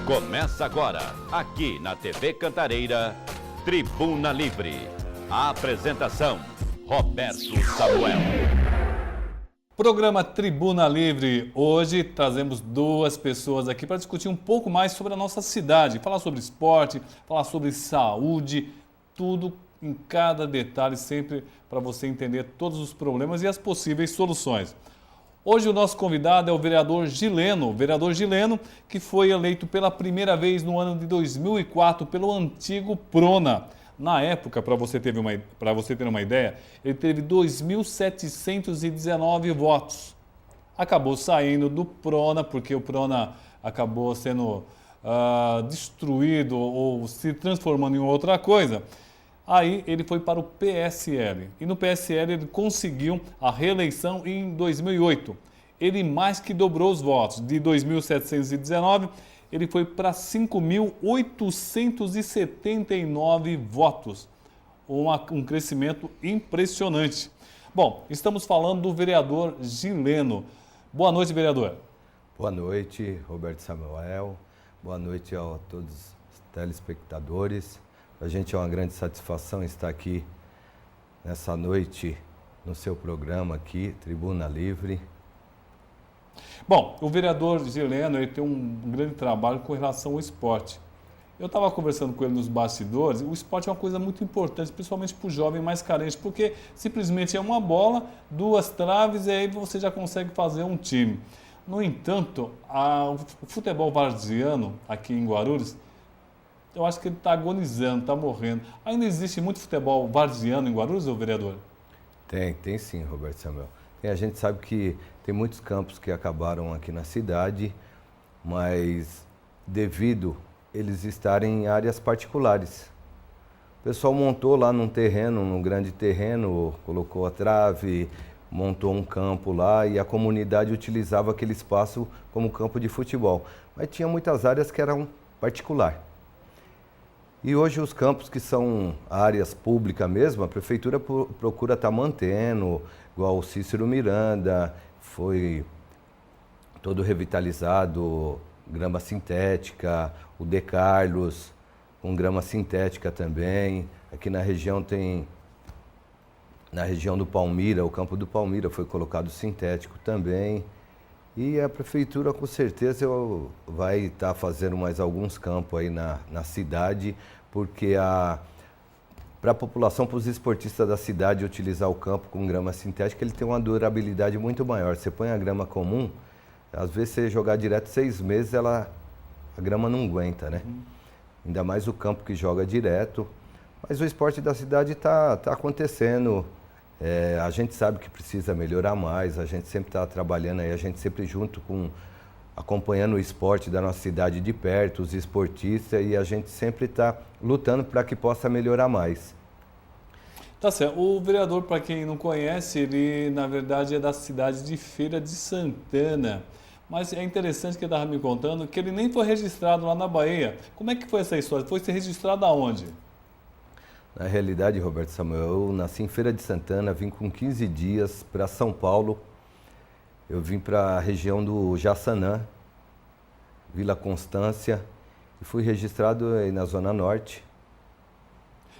Começa agora, aqui na TV Cantareira, Tribuna Livre. A apresentação, Roberto Samuel. Programa Tribuna Livre. Hoje trazemos duas pessoas aqui para discutir um pouco mais sobre a nossa cidade, falar sobre esporte, falar sobre saúde, tudo em cada detalhe, sempre para você entender todos os problemas e as possíveis soluções. Hoje o nosso convidado é o vereador Gileno, que foi eleito pela primeira vez no ano de 2004 pelo antigo Prona. Na época, para você ter uma ideia, ele teve 2.719 votos. Acabou saindo do Prona, porque o Prona acabou sendo destruído ou se transformando em outra coisa. Aí ele foi para o PSL. E no PSL ele conseguiu a reeleição em 2008. Ele mais que dobrou os votos. De 2.719, ele foi para 5.879 votos. Um crescimento impressionante. Bom, estamos falando do vereador Gileno. Boa noite, vereador. Boa noite, Roberto Samuel. Boa noite a todos os telespectadores. A gente é uma grande satisfação estar aqui nessa noite no seu programa aqui, Tribuna Livre. Bom, o vereador Gileno ele tem um grande trabalho com relação ao esporte. Eu estava conversando com ele nos bastidores, o esporte é uma coisa muito importante, principalmente para o jovem mais carente, porque simplesmente é uma bola, duas traves e aí você já consegue fazer um time. No entanto, o futebol varziano aqui em Guarulhos, eu acho que ele está agonizando, está morrendo. Ainda existe muito futebol varziano em Guarulhos, vereador? Tem sim, Roberto Samuel. A gente sabe que tem muitos campos que acabaram aqui na cidade, mas devido eles estarem em áreas particulares. O pessoal montou lá num grande terreno, colocou a trave, montou um campo lá e a comunidade utilizava aquele espaço como campo de futebol. Mas tinha muitas áreas que eram particular. E hoje os campos que são áreas públicas mesmo, a prefeitura procura estar mantendo, igual o Cícero Miranda, foi todo revitalizado, grama sintética, o De Carlos, com grama sintética também. Aqui na região na região do Palmira, o campo do Palmira foi colocado sintético também. E a prefeitura com certeza vai estar fazendo mais alguns campos aí na cidade, porque para a população, para os esportistas da cidade utilizar o campo com grama sintética, ele tem uma durabilidade muito maior. Você põe a grama comum, às vezes você jogar direto 6 meses, a grama não aguenta, né? Ainda mais o campo que joga direto. Mas o esporte da cidade está acontecendo. A gente sabe que precisa melhorar mais, a gente sempre está trabalhando aí, a gente sempre junto acompanhando o esporte da nossa cidade de perto, os esportistas, e a gente sempre está lutando para que possa melhorar mais. Tá certo. O vereador, para quem não conhece, ele na verdade é da cidade de Feira de Santana. Mas é interessante que ele estava me contando que ele nem foi registrado lá na Bahia. Como é que foi essa história? Foi ser registrado aonde? Na realidade, Roberto Samuel, eu nasci em Feira de Santana, vim com 15 dias para São Paulo. Eu vim para a região do Jaçanã, Vila Constância, e fui registrado aí na Zona Norte.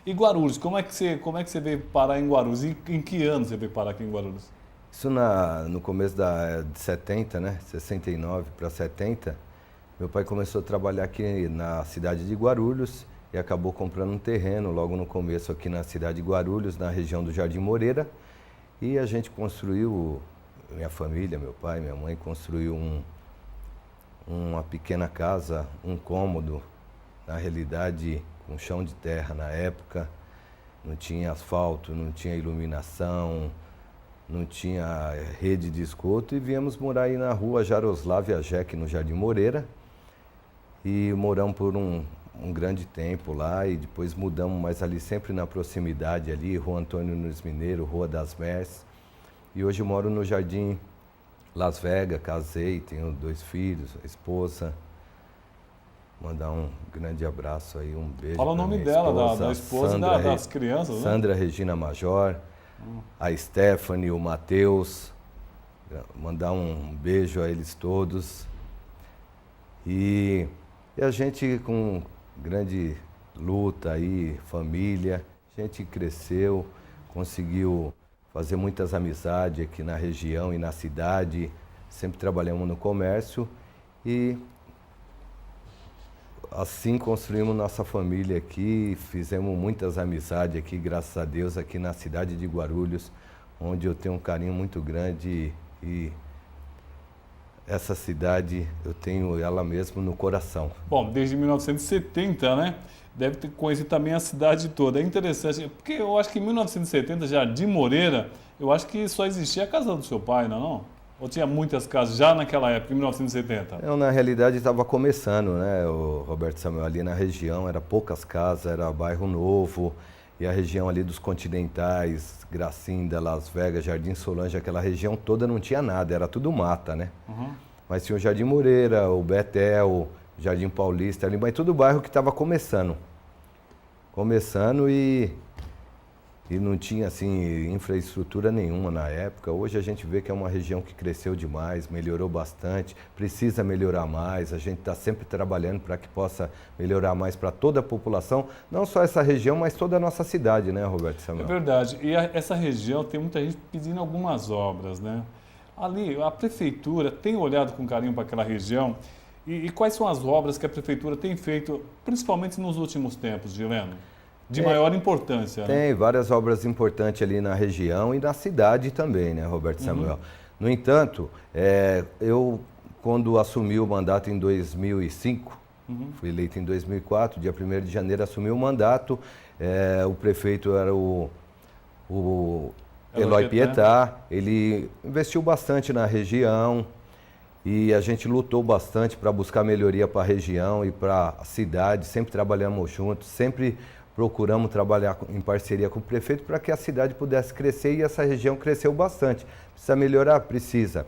E Guarulhos, como é que você veio parar em Guarulhos? E em que ano você veio parar aqui em Guarulhos? Isso no começo de 70, né? 69 para 70. Meu pai começou a trabalhar aqui na cidade de Guarulhos e acabou comprando um terreno logo no começo aqui na cidade de Guarulhos, na região do Jardim Moreira. E a gente construiu, minha família, meu pai, minha mãe, construiu uma pequena casa, um cômodo, na realidade com chão de terra na época. Não tinha asfalto, não tinha iluminação, não tinha rede de esgoto e viemos morar aí na rua Jaroslavia Jaque, no Jardim Moreira. E moramos por um grande tempo lá e depois mudamos, mas ali sempre na proximidade ali, Rua Antônio Nunes Mineiro, Rua das Merces. E hoje eu moro no Jardim Las Vegas, casei, tenho 2 filhos, esposa. Mandar um grande abraço aí, um beijo. Fala o nome dela, da esposa e das crianças, né? Sandra Regina Major, a Stephanie, o Matheus. Mandar um beijo a eles todos. E E a gente com grande luta aí, família, a gente cresceu, conseguiu fazer muitas amizades aqui na região e na cidade, sempre trabalhamos no comércio e assim construímos nossa família aqui, fizemos muitas amizades aqui, graças a Deus, aqui na cidade de Guarulhos, onde eu tenho um carinho muito grande e essa cidade eu tenho ela mesmo no coração. Bom, desde 1970, né? Deve ter conhecido também a cidade toda. É interessante, porque eu acho que em 1970, Jardim Moreira, eu acho que só existia a casa do seu pai, não? Ou tinha muitas casas já naquela época, em 1970? Eu, na realidade, estava começando, né, o Roberto Samuel, ali na região, era poucas casas, era bairro novo, e a região ali dos Continentais, Gracinda, Las Vegas, Jardim Solange, aquela região toda não tinha nada, era tudo mata, né? Uhum. Mas tinha o Jardim Moreira, o Betel, o Jardim Paulista, ali, mas tudo bairro que estava começando. E não tinha, assim, infraestrutura nenhuma na época. Hoje a gente vê que é uma região que cresceu demais, melhorou bastante, precisa melhorar mais. A gente está sempre trabalhando para que possa melhorar mais para toda a população, não só essa região, mas toda a nossa cidade, né, Roberto Samuel? É verdade. E essa região tem muita gente pedindo algumas obras, né? Ali, a prefeitura tem olhado com carinho para aquela região. E quais são as obras que a prefeitura tem feito, principalmente nos últimos tempos, Gileno? De maior importância, né? Tem várias obras importantes ali na região e na cidade também, né, Roberto Samuel? No entanto, eu, quando assumi o mandato em 2005, fui eleito em 2004, dia 1º de janeiro assumi o mandato, o prefeito era o Eloy Pietá, ele investiu bastante na região e a gente lutou bastante para buscar melhoria para a região e para a cidade, sempre trabalhamos juntos, sempre procuramos trabalhar em parceria com o prefeito para que a cidade pudesse crescer e essa região cresceu bastante. Precisa melhorar? Precisa.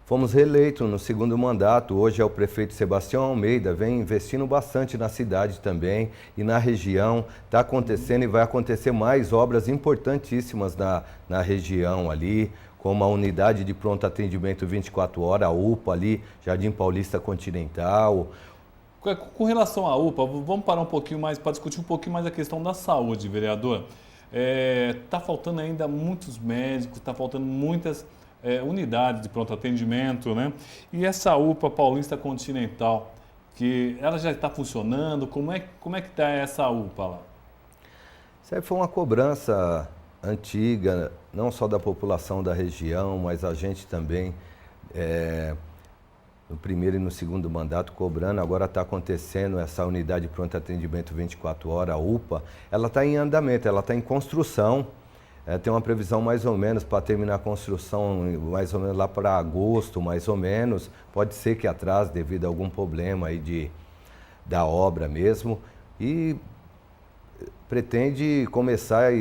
Fomos reeleitos no segundo mandato, hoje é o prefeito Sebastião Almeida, vem investindo bastante na cidade também e na região. Está acontecendo e vai acontecer mais obras importantíssimas na região ali, como a unidade de pronto atendimento 24 horas, a UPA ali, Jardim Paulista Continental. Com relação à UPA, vamos parar um pouquinho mais, para discutir um pouquinho mais a questão da saúde, vereador. Está faltando ainda muitos médicos, está faltando muitas unidades de pronto atendimento, né? E essa UPA Paulista Continental, que ela já está funcionando, como é que está essa UPA lá? Isso aí foi uma cobrança antiga, não só da população da região, mas a gente também, no primeiro e no segundo mandato, cobrando. Agora está acontecendo essa unidade de pronto atendimento 24 horas, a UPA, ela está em andamento, ela está em construção. Tem uma previsão mais ou menos para terminar a construção, mais ou menos lá para agosto, mais ou menos. Pode ser que atrase devido a algum problema aí da obra mesmo. E pretende começar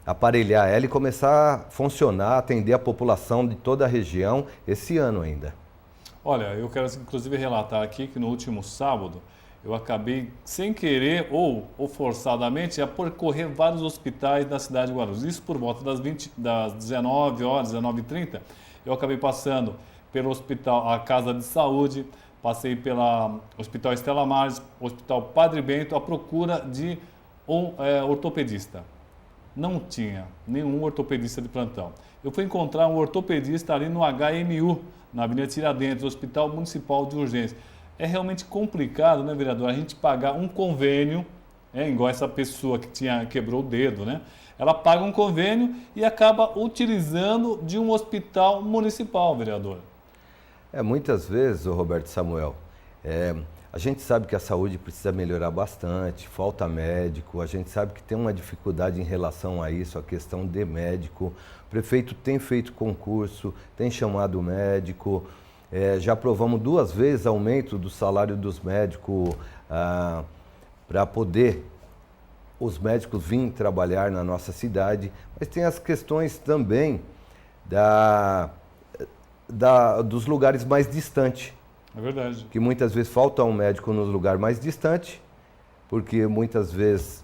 a aparelhar ela e começar a funcionar, atender a população de toda a região esse ano ainda. Olha, eu quero inclusive relatar aqui que no último sábado eu acabei, sem querer ou forçadamente, a percorrer vários hospitais da cidade de Guarulhos. Isso por volta das 19 horas, 19h30, eu acabei passando pelo hospital, a Casa de Saúde, passei pelo Hospital Estela Maris, Hospital Padre Bento, à procura de um ortopedista. Não tinha nenhum ortopedista de plantão. Eu fui encontrar um ortopedista ali no HMU, na Avenida Tiradentes, Hospital Municipal de Urgência. É realmente complicado, né, vereador, a gente pagar um convênio, igual essa pessoa que quebrou o dedo, né? Ela paga um convênio e acaba utilizando de um hospital municipal, vereador. Muitas vezes, Roberto Samuel, a gente sabe que a saúde precisa melhorar bastante, falta médico, a gente sabe que tem uma dificuldade em relação a isso, a questão de médico. O prefeito tem feito concurso, tem chamado médico, já aprovamos 2 vezes aumento do salário dos médicos para poder os médicos virem trabalhar na nossa cidade, mas tem as questões também dos lugares mais distantes. É verdade. Que muitas vezes falta um médico nos lugares mais distantes, porque muitas vezes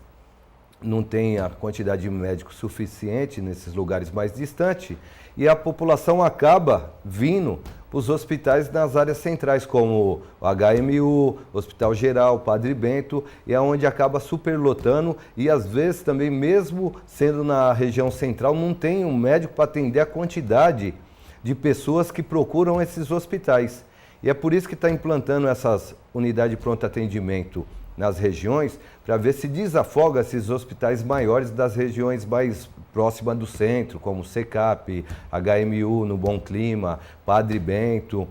não tem a quantidade de médicos suficiente nesses lugares mais distantes e a população acaba vindo para os hospitais nas áreas centrais, como o HMU, Hospital Geral, Padre Bento, e é onde acaba superlotando e às vezes também, mesmo sendo na região central, não tem um médico para atender a quantidade de pessoas que procuram esses hospitais. E é por isso que está implantando essas unidades de pronto atendimento nas regiões, para ver se desafoga esses hospitais maiores das regiões mais próximas do centro, como Secap, HMU, no Bom Clima, Padre Bento.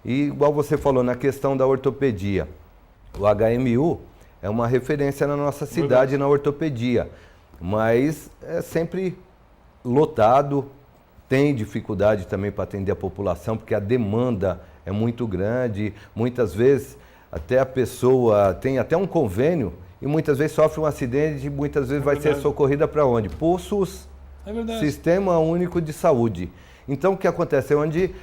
E igual você falou na questão da ortopedia, o HMU é uma referência na nossa cidade na ortopedia, mas é sempre lotado, tem dificuldade também para atender a população, porque a demanda é muito grande, muitas vezes até a pessoa tem até um convênio e muitas vezes sofre um acidente e muitas vezes vai ser socorrida para onde? Por SUS, Sistema Único de Saúde. Então o que acontece é onde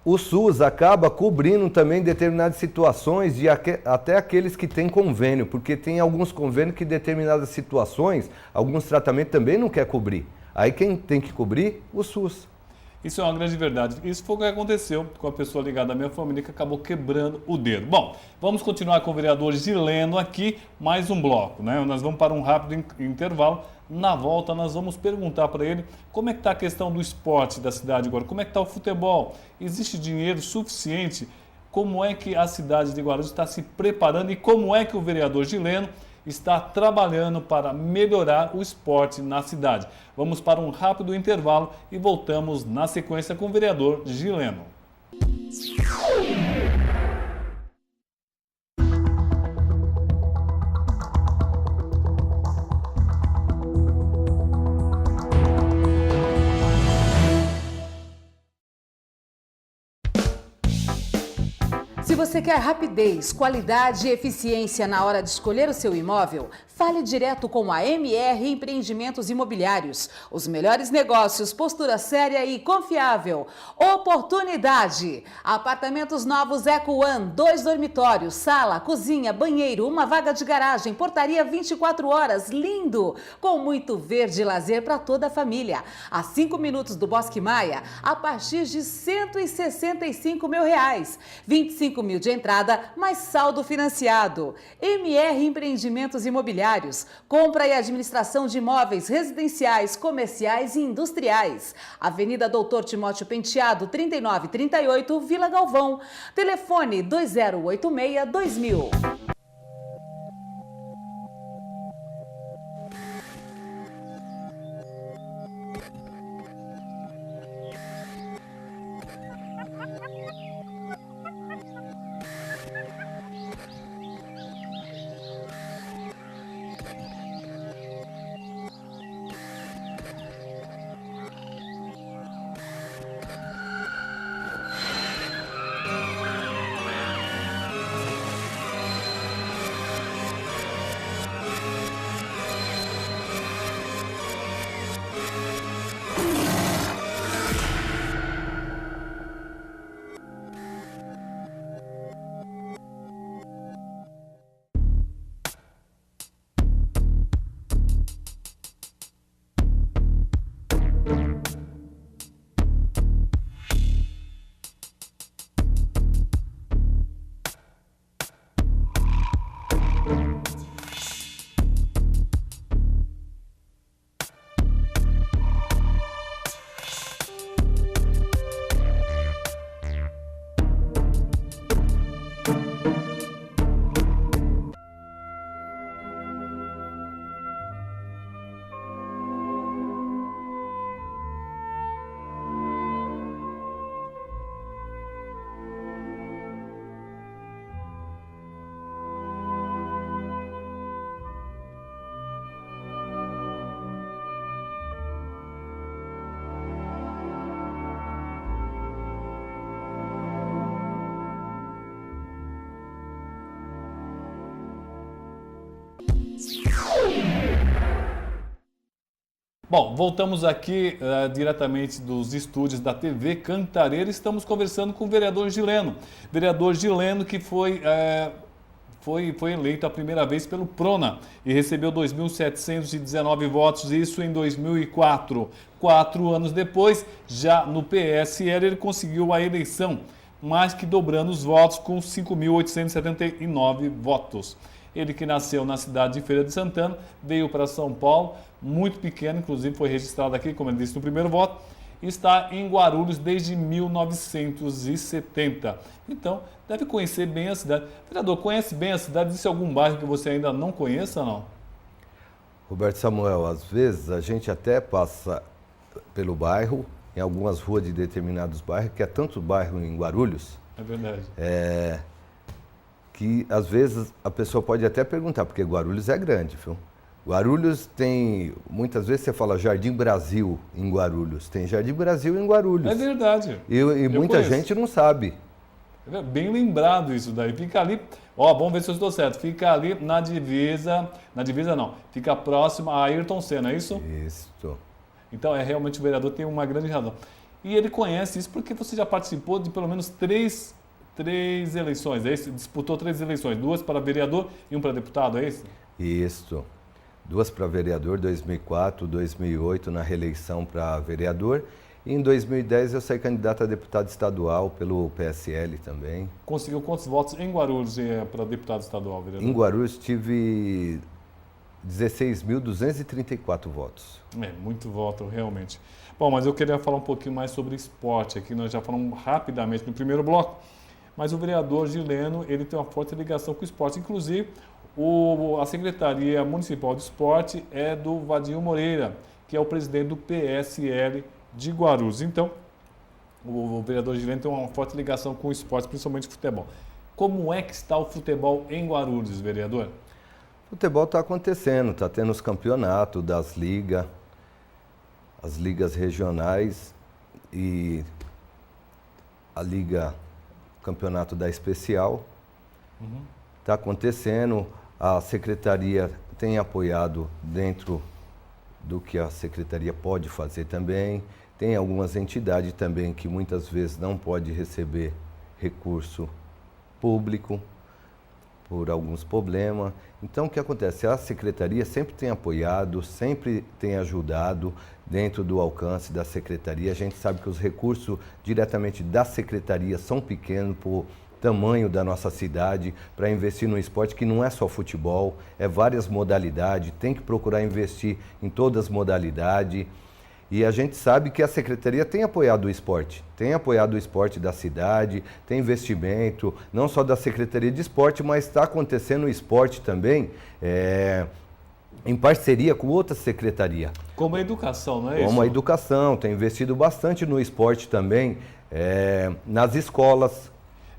o SUS acaba cobrindo também determinadas situações de até aqueles que têm convênio, porque tem alguns convênios que em determinadas situações, alguns tratamentos também não quer cobrir. Aí quem tem que cobrir? O SUS. Isso é uma grande verdade. Isso foi o que aconteceu com a pessoa ligada à minha família que acabou quebrando o dedo. Bom, vamos continuar com o vereador Gileno aqui, mais um bloco, né? Nós vamos para um rápido intervalo. Na volta nós vamos perguntar para ele como é que está a questão do esporte da cidade agora, como é que está o futebol, existe dinheiro suficiente, como é que a cidade de Guarulhos está se preparando e como é que o vereador Gileno está trabalhando para melhorar o esporte na cidade. Vamos para um rápido intervalo e voltamos na sequência com o vereador Gileno. Se você quer rapidez, qualidade e eficiência na hora de escolher o seu imóvel, fale direto com a MR Empreendimentos Imobiliários. Os melhores negócios, postura séria e confiável. Oportunidade. Apartamentos novos Eco One, 2 dormitórios, sala, cozinha, banheiro, uma vaga de garagem, portaria 24 horas, lindo, com muito verde e lazer para toda a família. A 5 minutos do Bosque Maia, a partir de R$ 165 mil. 25 mil de entrada, mais saldo financiado. MR Empreendimentos Imobiliários. Compra e administração de imóveis residenciais, comerciais e industriais. Avenida Doutor Timóteo Penteado, 3938, Vila Galvão. Telefone 2086-2000. Bom, voltamos aqui diretamente dos estúdios da TV Cantareira. Estamos conversando com o vereador Gileno. Vereador Gileno que foi foi eleito a primeira vez pelo Prona e recebeu 2.719 votos, isso em 2004. 4 anos depois, já no PSL, ele conseguiu a eleição, mais que dobrando os votos com 5.879 votos. Ele que nasceu na cidade de Feira de Santana, veio para São Paulo, muito pequeno, inclusive foi registrado aqui, como ele disse no primeiro voto, e está em Guarulhos desde 1970. Então, deve conhecer bem a cidade. Vereador, conhece bem a cidade? Existe algum bairro que você ainda não conheça, não? Roberto Samuel, às vezes a gente até passa pelo bairro, em algumas ruas de determinados bairros, que é tanto bairro em Guarulhos. É verdade. Que às vezes a pessoa pode até perguntar, porque Guarulhos é grande, viu? Guarulhos tem, muitas vezes você fala Jardim Brasil em Guarulhos, tem Jardim Brasil em Guarulhos. É verdade. E muita conheço. gente não sabe. É bem lembrado isso daí. Fica ali, vamos ver se eu estou certo. Fica ali na divisa não, fica próximo a Ayrton Senna, é isso? Isso. Então, realmente o vereador tem uma grande razão. E ele conhece isso porque você já participou de pelo menos três eleições, é isso? Disputou 3 eleições, 2 para vereador e 1 para deputado, é isso? Isso. 2 para vereador, 2004, 2008 na reeleição para vereador. E em 2010 eu saí candidato a deputado estadual pelo PSL também. Conseguiu quantos votos em Guarulhos para deputado estadual, vereador? Em Guarulhos tive 16.234 votos. Muito voto, realmente. Bom, mas eu queria falar um pouquinho mais sobre esporte. Aqui nós já falamos rapidamente no primeiro bloco, mas o vereador Gileno, ele tem uma forte ligação com o esporte. Inclusive, a Secretaria Municipal de Esporte é do Vadinho Moreira, que é o presidente do PSL de Guarulhos. Então, o vereador Gileno tem uma forte ligação com o esporte, principalmente o futebol. Como é que está o futebol em Guarulhos, vereador? O futebol está acontecendo, está tendo os campeonatos das ligas, as ligas regionais e a liga, campeonato da especial. Está acontecendo, a secretaria tem apoiado dentro do que a secretaria pode fazer também. Tem algumas entidades também que muitas vezes não pode receber recurso público por alguns problemas. Então, o que acontece? A secretaria sempre tem apoiado, sempre tem ajudado dentro do alcance da secretaria. A gente sabe que os recursos diretamente da secretaria são pequenos por tamanho da nossa cidade, para investir no esporte que não é só futebol, é várias modalidades, tem que procurar investir em todas as modalidades. E a gente sabe que a secretaria tem apoiado o esporte da cidade, tem investimento, não só da Secretaria de Esporte, mas está acontecendo o esporte também em parceria com outra secretaria. Como a educação, não é isso? Como a educação, tem investido bastante no esporte também, nas escolas.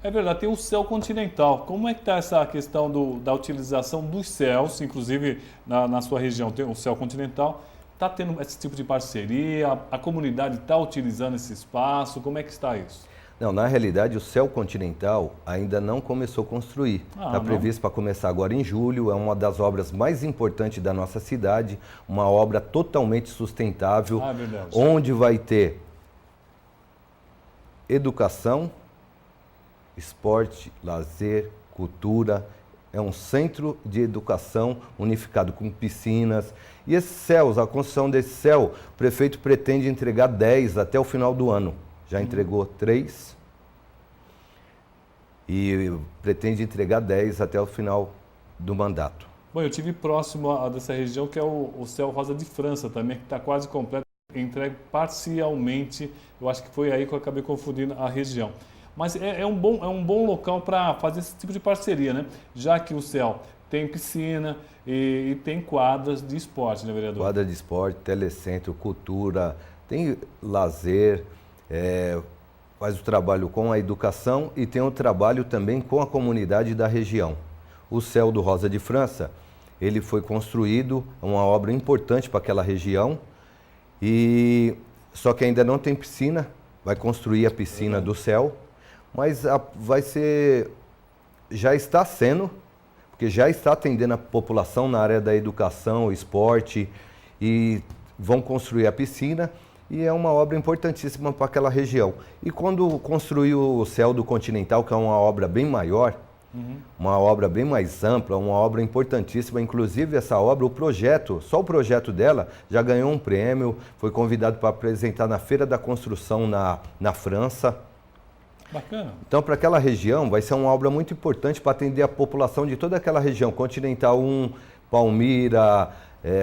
É verdade, tem o céu continental. Como é que está essa questão da utilização dos céus, inclusive na sua região tem o céu continental? Está tendo esse tipo de parceria? A comunidade está utilizando esse espaço? Como é que está isso? Não, na realidade o céu continental ainda não começou a construir. Está previsto para começar agora em julho, é uma das obras mais importantes da nossa cidade, uma obra totalmente sustentável, onde vai ter educação, esporte, lazer, cultura. É um centro de educação unificado com piscinas. E esses céus, a construção desse céu, o prefeito pretende entregar 10 até o final do ano. Já entregou 3 e pretende entregar 10 até o final do mandato. Bom, eu estive próximo dessa região, que é o céu Rosa de França também, que está quase completo, entregue parcialmente. Eu acho que foi aí que eu acabei confundindo a região. Mas é um bom local para fazer esse tipo de parceria, né? Já que o céu tem piscina e tem quadras de esporte, né, vereador? Quadra de esporte, telecentro, cultura, tem lazer, faz o trabalho com a educação e tem o trabalho também com a comunidade da região. O céu do Rosa de França, ele foi construído, é uma obra importante para aquela região, só que ainda não tem piscina, vai construir a piscina do céu. Mas já está sendo, porque já está atendendo a população na área da educação, esporte, e vão construir a piscina, e é uma obra importantíssima para aquela região. E quando construiu o céu do Continental, que é uma obra bem maior, Uma obra bem mais ampla, uma obra importantíssima. Inclusive, essa obra, o projeto, só o projeto dela já ganhou um prêmio, foi convidado para apresentar na Feira da Construção na França. Bacana. Então, para aquela região, vai ser uma obra muito importante para atender a população de toda aquela região. Continental 1, Palmira,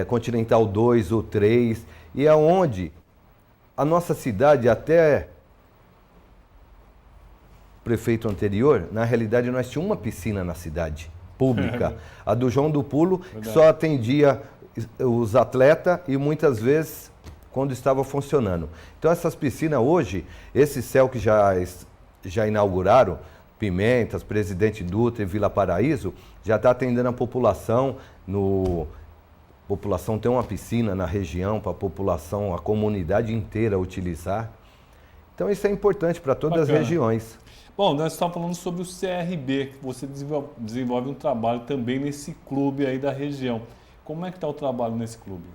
Continental 2, o 3, e é onde a nossa cidade, até prefeito anterior, na realidade nós tínhamos uma piscina na cidade pública, a do João do Pulo, que só atendia os atletas e muitas vezes quando estava funcionando. Então essas piscinas hoje, esse céu que já inauguraram, Pimentas, Presidente Dutra e Vila Paraíso, já está atendendo a população. A população tem uma piscina na região para a população, a comunidade inteira utilizar. Então isso é importante para todas as regiões. Bom, nós estamos falando sobre o CRB, que você desenvolve um trabalho também nesse clube aí da região. Como é que está o trabalho nesse clube?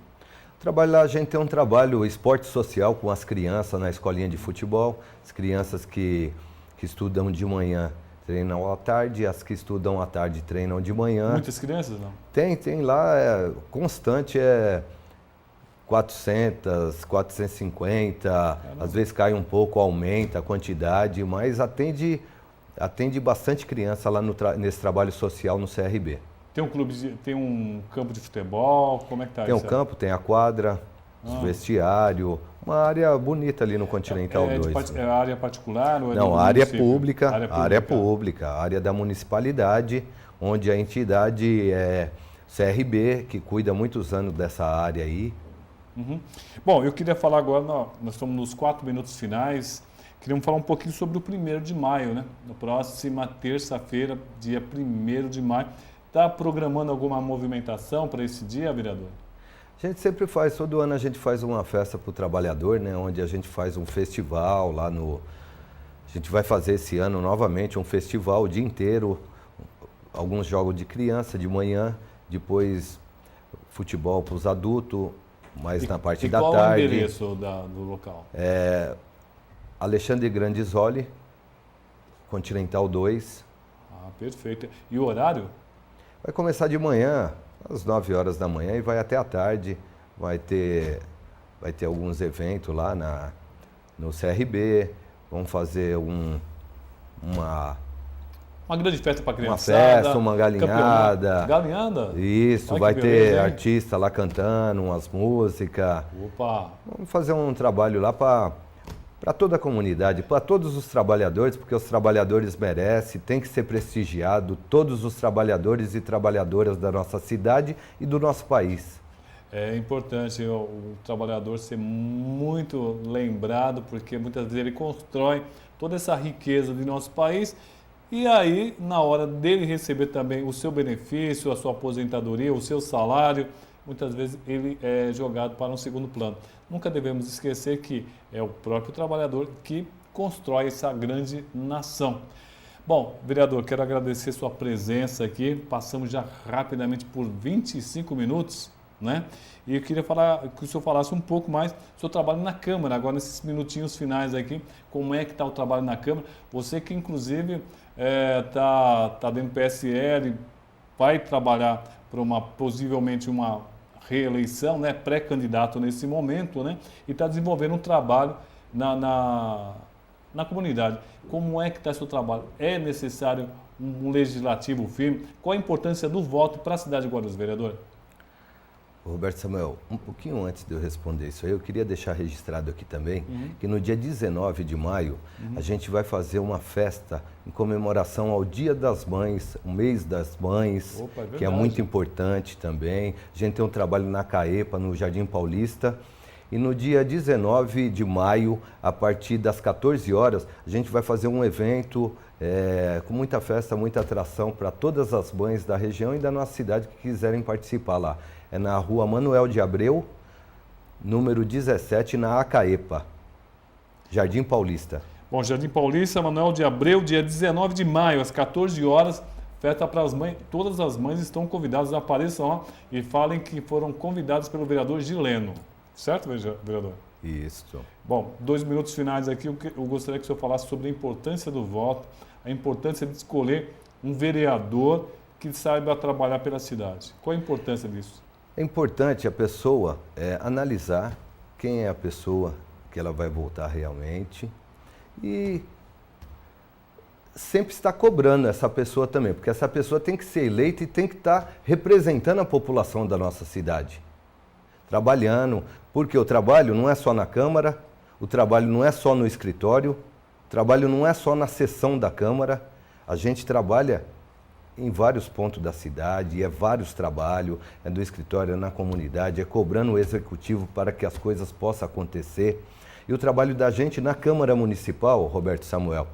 O trabalho lá, a gente tem um trabalho esporte social com as crianças na escolinha de futebol. As crianças que estudam de manhã treinam à tarde, as que estudam à tarde treinam de manhã. Muitas crianças, não? Tem lá, constante, 400, 450, caramba. Às vezes cai um pouco, aumenta a quantidade, mas atende bastante criança lá nesse trabalho social no CRB. Tem um campo de futebol, como é que tá? Tem um campo, tem a quadra, vestiário, uma área bonita ali no Continental 2. É área particular ou é Não, do área município? pública, área pública, área da municipalidade, onde a entidade é CRB, que cuida há muitos anos dessa área aí. Bom, eu queria falar agora, nós estamos nos 4 minutos finais, queríamos falar um pouquinho sobre o 1º de maio, né? Na próxima terça-feira, dia 1º de maio. Está programando alguma movimentação para esse dia, vereador? A gente sempre faz, todo ano a gente faz uma festa para o trabalhador, né? Onde a gente faz um festival lá no... A gente vai fazer esse ano novamente um festival o dia inteiro, alguns jogos de criança de manhã, depois futebol para os adultos, mais na parte da tarde. Qual é o endereço do local? Alexandre Grandisoli, Continental 2. Ah, perfeito. E o horário? Vai começar de manhã, às 9 horas da manhã, e vai até a tarde. Vai ter alguns eventos lá no CRB. Vamos fazer uma grande festa para criançada. Uma festa, uma galinhada. Galinhada? Isso, ai, vai beleza, ter artista lá cantando umas músicas. Opa! Vamos fazer um trabalho lá para toda a comunidade, para todos os trabalhadores, porque os trabalhadores merecem, tem que ser prestigiado, todos os trabalhadores e trabalhadoras da nossa cidade e do nosso país. É importante o trabalhador ser muito lembrado, porque muitas vezes ele constrói toda essa riqueza do nosso país. E aí, na hora dele receber também o seu benefício, a sua aposentadoria, o seu salário, muitas vezes ele é jogado para um segundo plano. Nunca devemos esquecer que é o próprio trabalhador que constrói essa grande nação. Bom, vereador, quero agradecer sua presença aqui. Passamos já rapidamente por 25 minutos, né? E eu queria que o senhor falasse um pouco mais do seu trabalho na Câmara, agora nesses minutinhos finais aqui, como é que está o trabalho na Câmara. Você que, inclusive, tá dentro do PSL, vai trabalhar para possivelmente uma reeleição, né, pré-candidato nesse momento, né, e está desenvolvendo um trabalho na comunidade. Como é que está seu trabalho? É necessário um legislativo firme? Qual a importância do voto para a cidade de Guarulhos, vereador? Roberto Samuel, um pouquinho antes de eu responder isso aí, eu queria deixar registrado aqui também que no dia 19 de maio a gente vai fazer uma festa em comemoração ao Dia das Mães, o mês das mães, que é muito importante também. A gente tem um trabalho na CAEPA, no Jardim Paulista. E no dia 19 de maio, a partir das 14 horas, a gente vai fazer um evento com muita festa, muita atração para todas as mães da região e da nossa cidade que quiserem participar lá. É na rua Manuel de Abreu, número 17, na ACAEPA, Jardim Paulista. Bom, Jardim Paulista, Manuel de Abreu, dia 19 de maio, às 14 horas, festa para as mães. Todas as mães estão convidadas, apareçam lá e falem que foram convidadas pelo vereador Gileno. Certo, vereador? Isso. Bom, 2 minutos finais aqui, eu gostaria que o senhor falasse sobre a importância do voto, a importância de escolher um vereador que saiba trabalhar pela cidade? Qual a importância disso? É importante a pessoa analisar quem é a pessoa que ela vai votar realmente e sempre estar cobrando essa pessoa também, porque essa pessoa tem que ser eleita e tem que estar representando a população da nossa cidade. Trabalhando, porque o trabalho não é só na Câmara, o trabalho não é só no escritório, o trabalho não é só na sessão da Câmara, a gente trabalha em vários pontos da cidade, é vários trabalhos, é do escritório, é na comunidade, é cobrando o executivo para que as coisas possam acontecer. E o trabalho da gente na Câmara Municipal, Roberto Samuel,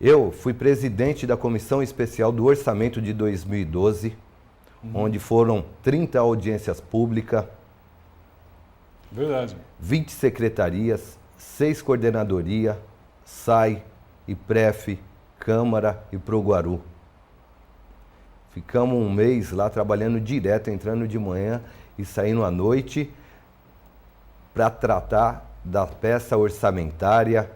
eu fui presidente da Comissão Especial do Orçamento de 2012, onde foram 30 audiências públicas, Verdade. 20 secretarias, 6 coordenadorias, SAI, IPREF, Câmara e Proguaru. Ficamos um mês lá trabalhando direto, entrando de manhã e saindo à noite para tratar da peça orçamentária,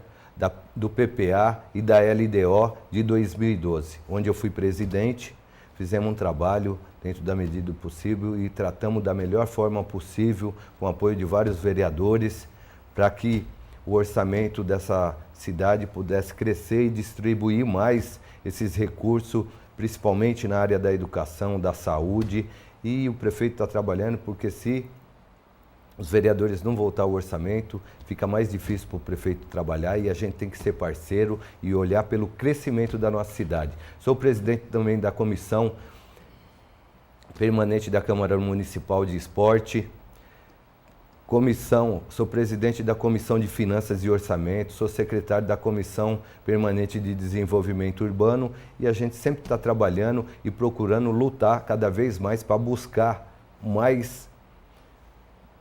do PPA e da LDO de 2012, onde eu fui presidente. Fizemos um trabalho dentro da medida do possível e tratamos da melhor forma possível, com o apoio de vários vereadores, para que o orçamento dessa cidade pudesse crescer e distribuir mais esses recursos, principalmente na área da educação, da saúde. E o prefeito está trabalhando, porque se os vereadores não voltar ao orçamento, fica mais difícil para o prefeito trabalhar e a gente tem que ser parceiro e olhar pelo crescimento da nossa cidade. Sou presidente também da Comissão Permanente da Câmara Municipal de Esporte, sou presidente da Comissão de Finanças e Orçamento, sou secretário da Comissão Permanente de Desenvolvimento Urbano e a gente sempre está trabalhando e procurando lutar cada vez mais para buscar mais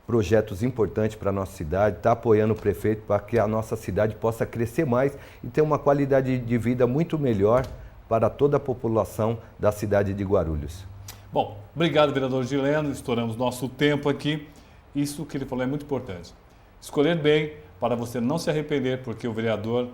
projetos importantes para a nossa cidade, está apoiando o prefeito para que a nossa cidade possa crescer mais e ter uma qualidade de vida muito melhor para toda a população da cidade de Guarulhos. Bom, obrigado, vereador Gileno. Estouramos nosso tempo aqui. Isso que ele falou é muito importante. Escolher bem para você não se arrepender, porque o vereador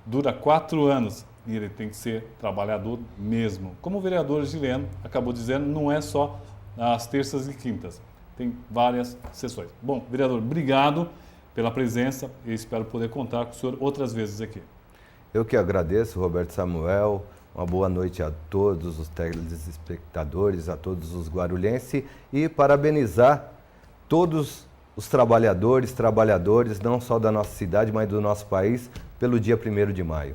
dura 4 anos e ele tem que ser trabalhador mesmo. Como o vereador Gileno acabou dizendo, não é só às terças e quintas. Tem várias sessões. Bom, vereador, obrigado pela presença e espero poder contar com o senhor outras vezes aqui. Eu que agradeço, Roberto Samuel. Uma boa noite a todos os telespectadores, a todos os guarulhenses e parabenizar todos os trabalhadores, não só da nossa cidade, mas do nosso país, pelo dia 1º de maio.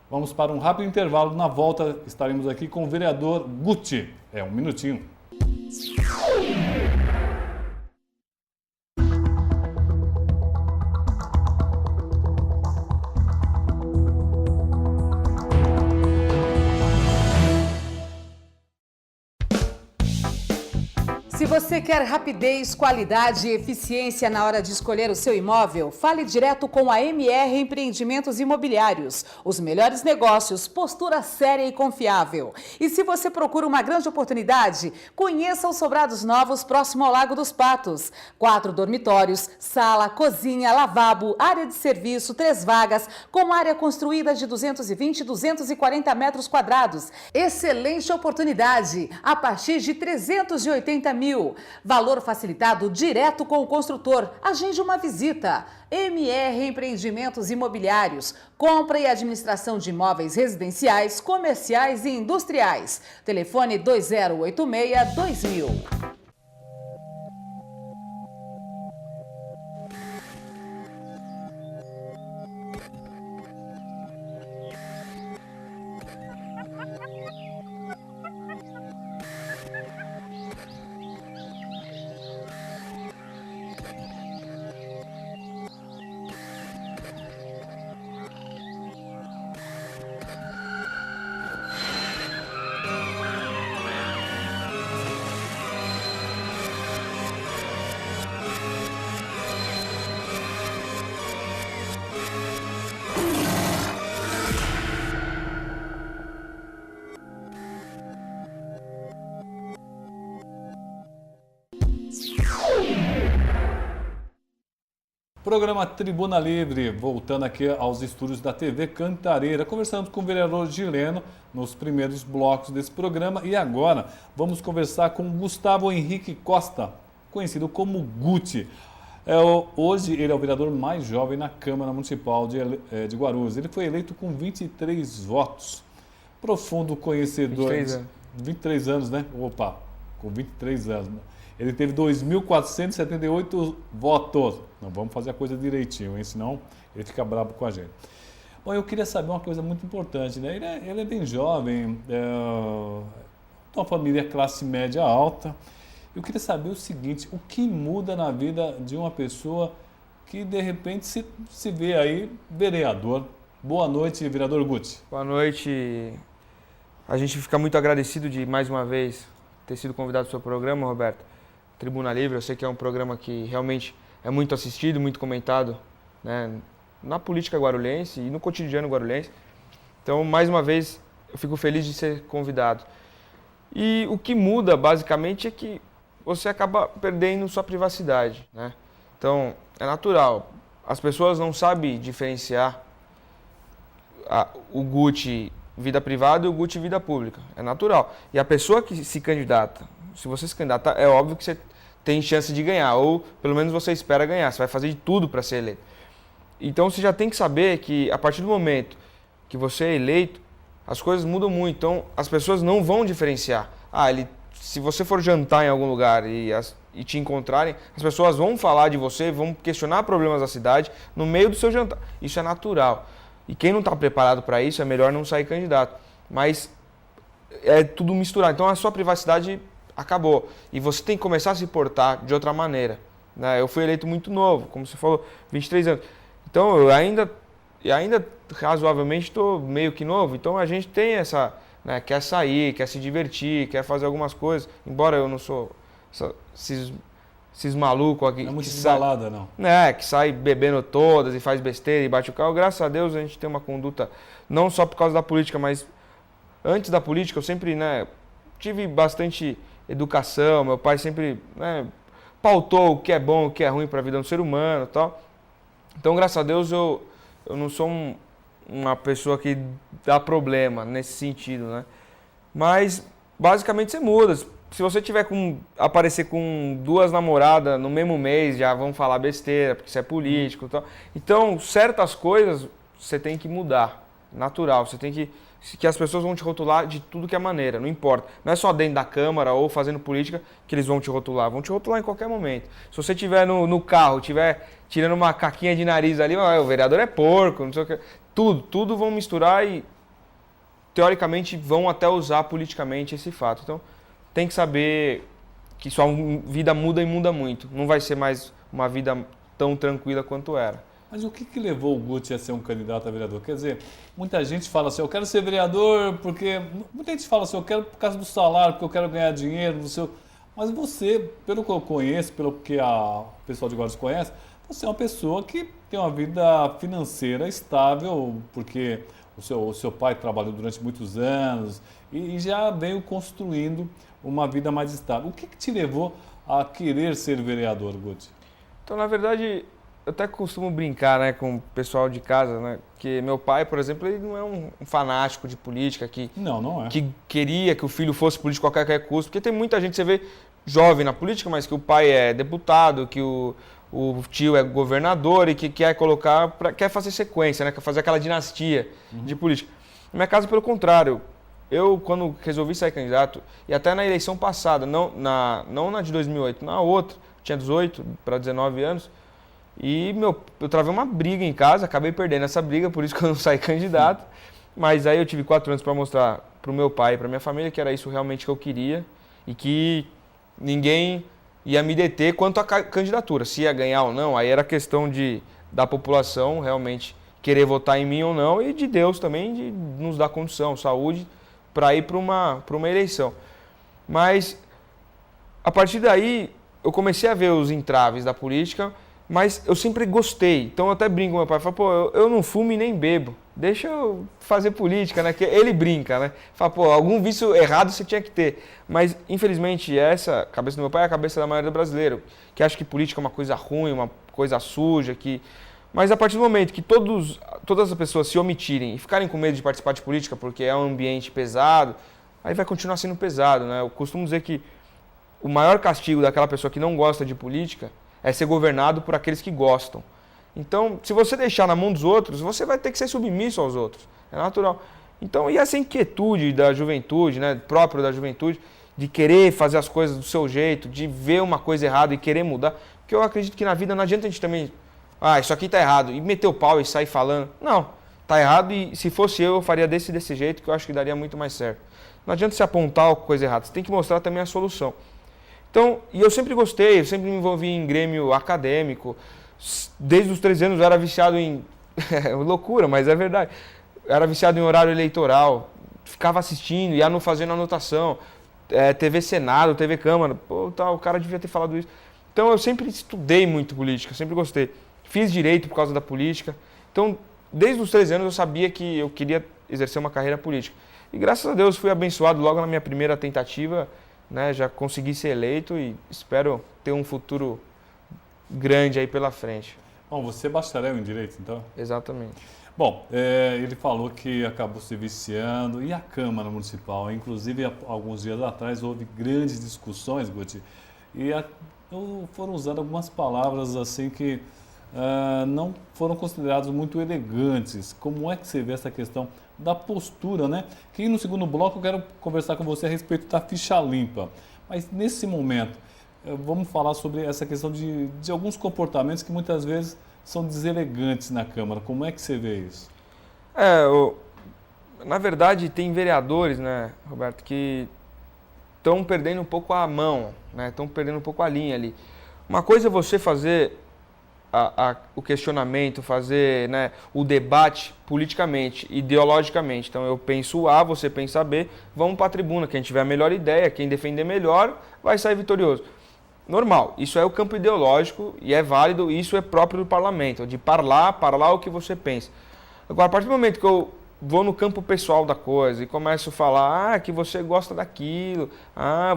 Vamos para um rápido intervalo. Na volta estaremos aqui com o vereador Guti. Um minutinho. Se você quer rapidez, qualidade e eficiência na hora de escolher o seu imóvel, fale direto com a MR Empreendimentos Imobiliários. Os melhores negócios, postura séria e confiável. E se você procura uma grande oportunidade, conheça os sobrados novos próximo ao Lago dos Patos. 4 dormitórios, sala, cozinha, lavabo, área de serviço, 3 vagas, com área construída de 220 e 240 metros quadrados. Excelente oportunidade, a partir de 380 mil. Valor facilitado direto com o construtor. Agende uma visita. MR Empreendimentos Imobiliários. Compra e administração de imóveis residenciais, comerciais e industriais. Telefone 2086-2000. programa Tribuna Livre, voltando aqui aos estúdios da TV Cantareira, conversando com o vereador Gileno nos primeiros blocos desse programa. E agora vamos conversar com Gustavo Henrique Costa, conhecido como Guti. Hoje ele é o vereador mais jovem na Câmara Municipal de Guarulhos. Ele foi eleito com 23 votos. Profundo conhecedor... 23 anos. 23 anos, né? Opa, com 23 anos. Ele teve 2.478 votos. Não vamos fazer a coisa direitinho, hein? Senão ele fica bravo com a gente. Bom, eu queria saber uma coisa muito importante, né? Ele é bem jovem, uma família classe média alta. Eu queria saber o seguinte, o que muda na vida de uma pessoa que de repente se vê aí vereador? Boa noite, vereador Guti. Boa noite. A gente fica muito agradecido de mais uma vez ter sido convidado para o seu programa, Roberto. Tribuna Livre, eu sei que é um programa que realmente é muito assistido, muito comentado, né, na política guarulhense e no cotidiano guarulhense. Então, mais uma vez, eu fico feliz de ser convidado. E o que muda, basicamente, é que você acaba perdendo sua privacidade, né? Então, é natural. As pessoas não sabem diferenciar o Guti vida privada e o Guti vida pública. É natural. E a pessoa que se candidata, se você se candidata, é óbvio que você tem chance de ganhar, ou pelo menos você espera ganhar, você vai fazer de tudo para ser eleito. Então você já tem que saber que a partir do momento que você é eleito, as coisas mudam muito. Então as pessoas não vão diferenciar. Se você for jantar em algum lugar e te encontrarem, as pessoas vão falar de você, vão questionar problemas da cidade no meio do seu jantar. Isso é natural. E quem não está preparado para isso, é melhor não sair candidato. Mas é tudo misturado. Então a sua privacidade acabou. E você tem que começar a se portar de outra maneira, né? Eu fui eleito muito novo, como você falou, 23 anos. Então eu ainda razoavelmente estou meio que novo. Então a gente tem essa... né, quer sair, quer se divertir, quer fazer algumas coisas. Embora eu não sou esses malucos aqui. Não é muito de balada, não. Que sai bebendo todas e faz besteira e bate o carro. Graças a Deus a gente tem uma conduta, não só por causa da política, mas antes da política eu sempre, né, tive bastante educação. Meu pai sempre, né, pautou o que é bom, o que é ruim para a vida do ser humano e tal. Então, graças a Deus, eu não sou uma pessoa que dá problema nesse sentido, né? Mas, basicamente, você muda. Se você aparecer com 2 namoradas no mesmo mês, já vão falar besteira, porque você é político e tal. Então, certas coisas você tem que mudar, natural. Você tem que as pessoas vão te rotular de tudo que é maneira, não importa. Não é só dentro da Câmara ou fazendo política que eles vão te rotular em qualquer momento. Se você estiver no carro, estiver tirando uma caquinha de nariz ali, o vereador é porco, não sei o que. Tudo vão misturar e, teoricamente, vão até usar politicamente esse fato. Então, tem que saber que sua vida muda e muda muito. Não vai ser mais uma vida tão tranquila quanto era. Mas o que levou o Guti a ser um candidato a vereador? Quer dizer, muita gente fala assim, eu quero ser vereador porque... Muita gente fala assim, eu quero por causa do salário, porque eu quero ganhar dinheiro, Mas você, pelo que eu conheço, pelo que o pessoal de Guarulhos conhece, você é uma pessoa que tem uma vida financeira estável, porque o seu pai trabalhou durante muitos anos e já veio construindo uma vida mais estável. O que te levou a querer ser vereador, Guti? Então, na verdade, eu até costumo brincar, né, com o pessoal de casa, né, que meu pai, por exemplo, ele não é um fanático de política não é. Que queria que o filho fosse político a qualquer custo, porque tem muita gente, você vê, jovem na política, mas que o pai é deputado, que o tio é governador e que quer quer fazer sequência, né, quer fazer aquela dinastia de política. No meu caso, pelo contrário. Eu, quando resolvi sair candidato, e até na eleição passada, não na de 2008, na outra, tinha 18 para 19 anos, e eu travei uma briga em casa, acabei perdendo essa briga, por isso que eu não saí candidato. Mas aí eu tive 4 anos para mostrar para o meu pai e para minha família que era isso realmente que eu queria e que ninguém ia me deter quanto à candidatura. Se ia ganhar ou não, aí era questão da população realmente querer votar em mim ou não e de Deus também de nos dar condição, saúde, para ir para uma eleição. Mas, a partir daí, eu comecei a ver os entraves da política, mas eu sempre gostei. Então, eu até brinco com meu pai, falo, eu não fumo e nem bebo. deixa eu fazer política, né? Que ele brinca, né? Fala, pô, algum vício errado você tinha que ter. Mas, infelizmente, essa cabeça do meu pai é a cabeça da maioria do brasileiro, que acha que política é uma coisa ruim, uma coisa suja, que... Mas a partir do momento que todas as pessoas se omitirem e ficarem com medo de participar de política porque é um ambiente pesado, aí vai continuar sendo pesado, né? Eu costumo dizer que o maior castigo daquela pessoa que não gosta de política é ser governado por aqueles que gostam. Então, se você deixar na mão dos outros, você vai ter que ser submisso aos outros. É natural. Então, e essa inquietude da juventude, né, próprio da juventude, de querer fazer as coisas do seu jeito, de ver uma coisa errada e querer mudar, porque eu acredito que na vida não adianta a gente também, isso aqui tá errado, e meter o pau e sair falando. Não, tá errado e se fosse eu faria desse jeito, que eu acho que daria muito mais certo. Não adianta você apontar a coisa errada, você tem que mostrar também a solução. Então, e eu sempre gostei, eu sempre me envolvi em grêmio acadêmico. Desde os 13 anos eu era viciado em... loucura, mas é verdade. Eu era viciado em horário eleitoral, ficava assistindo, ia fazendo anotação. TV Senado, TV Câmara, pô, o cara devia ter falado isso. Então eu sempre estudei muito política, sempre gostei. Fiz direito por causa da política. Então, desde os 13 anos eu sabia que eu queria exercer uma carreira política. E graças a Deus fui abençoado logo na minha primeira tentativa, né, já consegui ser eleito e espero ter um futuro grande aí pela frente. Bom, você é bacharel em Direito, então? Exatamente. Bom, ele falou que acabou se viciando. E a Câmara Municipal? Inclusive, alguns dias atrás houve grandes discussões, Guti, e foram usadas algumas palavras assim que não foram consideradas muito elegantes. Como é que você vê essa questão da postura, né? Que no segundo bloco eu quero conversar com você a respeito da ficha limpa. Mas nesse momento, vamos falar sobre essa questão de alguns comportamentos que muitas vezes são deselegantes na Câmara. Como é que você vê isso? Na verdade, tem vereadores, né, Roberto, que estão perdendo um pouco a mão, né? Estão perdendo um pouco a linha ali. Uma coisa é você fazer o questionamento, fazer, né, o debate politicamente, ideologicamente. Então eu penso A, você pensa B, vamos para a tribuna. Quem tiver a melhor ideia, quem defender melhor, vai sair vitorioso. Normal, isso é o campo ideológico e é válido, isso é próprio do parlamento, de falar o que você pensa. Agora, a partir do momento que eu vou no campo pessoal da coisa e começo a falar que você gosta daquilo,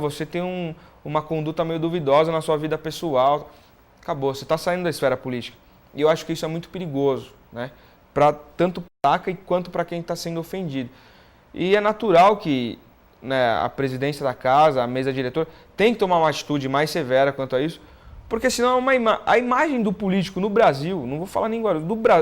você tem uma conduta meio duvidosa na sua vida pessoal, acabou, você está saindo da esfera política. E eu acho que isso é muito perigoso, né? Tanto para quanto para quem está sendo ofendido. E é natural que, né, a presidência da casa, a mesa diretora, tem que tomar uma atitude mais severa quanto a isso, porque senão a imagem do político no Brasil, não vou falar nem agora,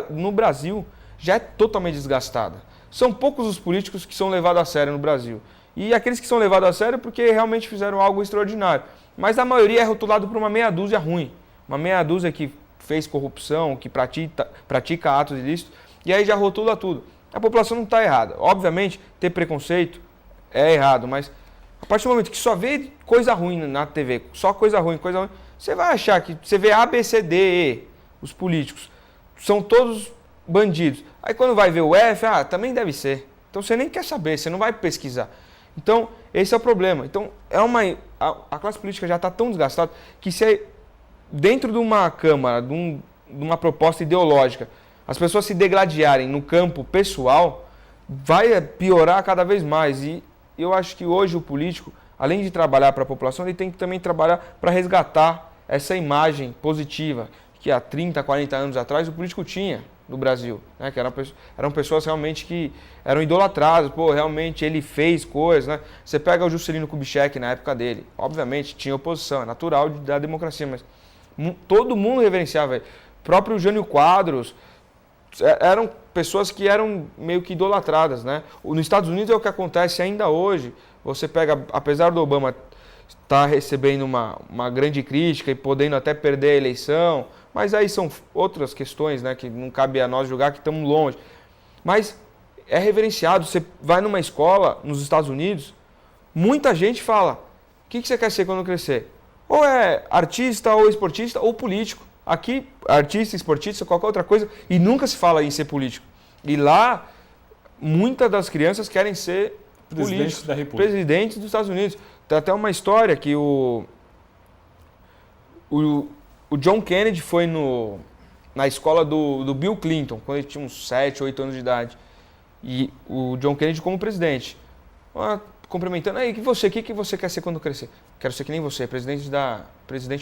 no Brasil já é totalmente desgastada. São poucos os políticos que são levados a sério no Brasil. E aqueles que são levados a sério porque realmente fizeram algo extraordinário. Mas a maioria é rotulado por uma meia dúzia ruim. Uma meia dúzia que fez corrupção, que pratica atos ilícitos, e aí já rotula tudo. A população não está errada. Obviamente, ter preconceito é errado, mas a partir do momento que só vê coisa ruim na TV, só coisa ruim, você vai achar que você vê A, B, C, D, E, os políticos, são todos bandidos. Aí quando vai ver o F, também deve ser. Então você nem quer saber, você não vai pesquisar. Então, esse é o problema. Então, a classe política já está tão desgastada que se dentro de uma Câmara, de uma proposta ideológica, as pessoas se degladiarem no campo pessoal, vai piorar cada vez mais. E eu acho que hoje o político, além de trabalhar para a população, ele tem que também trabalhar para resgatar essa imagem positiva que há 30, 40 anos atrás o político tinha no Brasil, né? Que eram pessoas realmente que eram idolatradas, realmente ele fez coisas, né? Você pega o Juscelino Kubitschek na época dele, obviamente tinha oposição, é natural da democracia, mas todo mundo reverenciava ele. O próprio Jânio Quadros, eram pessoas que eram meio que idolatradas, né? Nos Estados Unidos é o que acontece ainda hoje. Você pega, apesar do Obama estar recebendo uma grande crítica e podendo até perder a eleição, mas aí são outras questões, né, que não cabe a nós julgar, que estamos longe. Mas é reverenciado. Você vai numa escola nos Estados Unidos, muita gente fala, o que você quer ser quando crescer? Ou é artista, ou esportista, ou político. Aqui, artista, esportista, qualquer outra coisa, e nunca se fala em ser político. E lá, muitas das crianças querem ser políticos, da República. Presidentes dos Estados Unidos. Tem até uma história que o John Kennedy foi na escola do Bill Clinton, quando ele tinha uns 7, 8 anos de idade. E o John Kennedy como presidente. Cumprimentando, aí, o que você quer ser quando crescer? Quero ser que nem você, presidente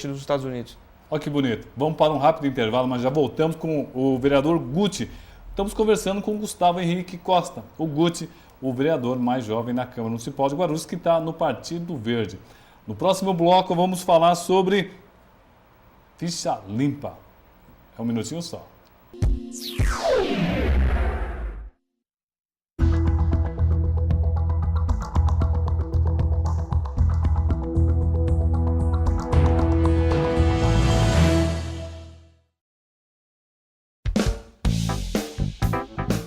dos Estados Unidos. Olha que bonito. Vamos para um rápido intervalo, mas já voltamos com o vereador Guti. Estamos conversando com o Gustavo Henrique Costa, o Guti, o vereador mais jovem na Câmara Municipal de Guarulhos, que está no Partido Verde. No próximo bloco vamos falar sobre ficha limpa. É um minutinho só.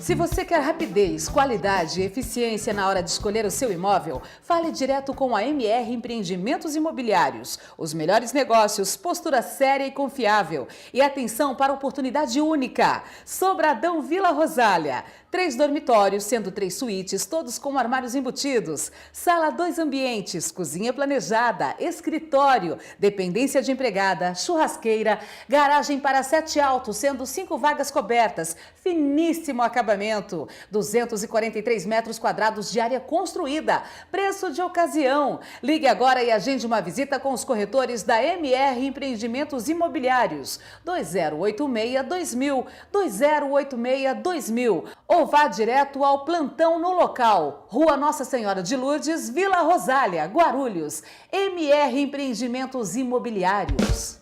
Se você quer rapidez, qualidade e eficiência na hora de escolher o seu imóvel, fale direto com a MR Empreendimentos Imobiliários. Os melhores negócios, postura séria e confiável. E atenção para a oportunidade única. Sobradão Vila Rosália. 3 dormitórios, sendo 3 suítes, todos com armários embutidos. Sala 2 ambientes, cozinha planejada, escritório, dependência de empregada, churrasqueira, garagem para 7 autos, sendo 5 vagas cobertas. Finíssimo acabamento. 243 metros quadrados de área construída. Preço de ocasião. Ligue agora e agende uma visita com os corretores da MR Empreendimentos Imobiliários. 2086-2000, 2086-2000. Ou vá direto ao plantão no local. Rua Nossa Senhora de Lourdes, Vila Rosália, Guarulhos. MR Empreendimentos Imobiliários.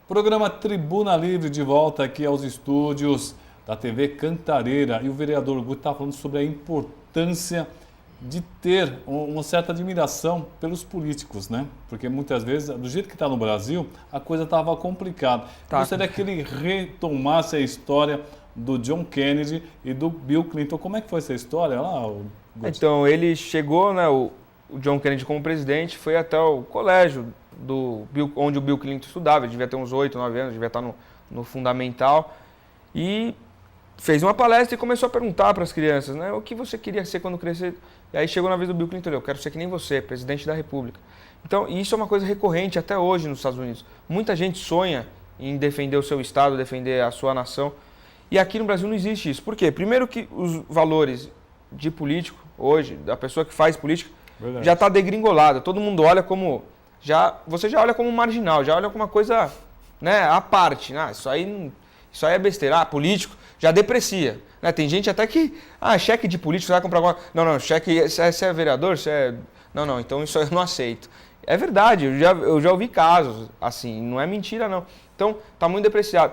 Programa Tribuna Livre de volta aqui aos estúdios da TV Cantareira. E o vereador Guti está falando sobre a importância de ter uma certa admiração pelos políticos, né? Porque muitas vezes, do jeito que está no Brasil, a coisa estava complicada. Gostaria que ele retomasse a história do John Kennedy e do Bill Clinton. Como é que foi essa história lá, Guti? Então, ele chegou, né, o John Kennedy como presidente, foi até o colégio onde o Bill Clinton estudava. Ele devia ter uns 8, 9 anos, devia estar no fundamental. E fez uma palestra e começou a perguntar para as crianças, né, o que você queria ser quando crescer. E aí chegou na vez do Bill Clinton, eu quero ser que nem você, presidente da República. Então, isso é uma coisa recorrente até hoje nos Estados Unidos. Muita gente sonha em defender o seu estado, defender a sua nação. E aqui no Brasil não existe isso. Por quê? Primeiro que os valores de político, hoje, da pessoa que faz política, já está degringolada. Todo mundo olha como... você já olha como marginal, já olha como uma coisa, né, à parte. Isso aí é besteira. Político já deprecia. Né? Tem gente até que, cheque de político, você vai comprar alguma... Não, cheque, você é vereador, você é... Não, então isso eu não aceito. É verdade, eu já ouvi casos assim, não é mentira não. Então, está muito depreciado.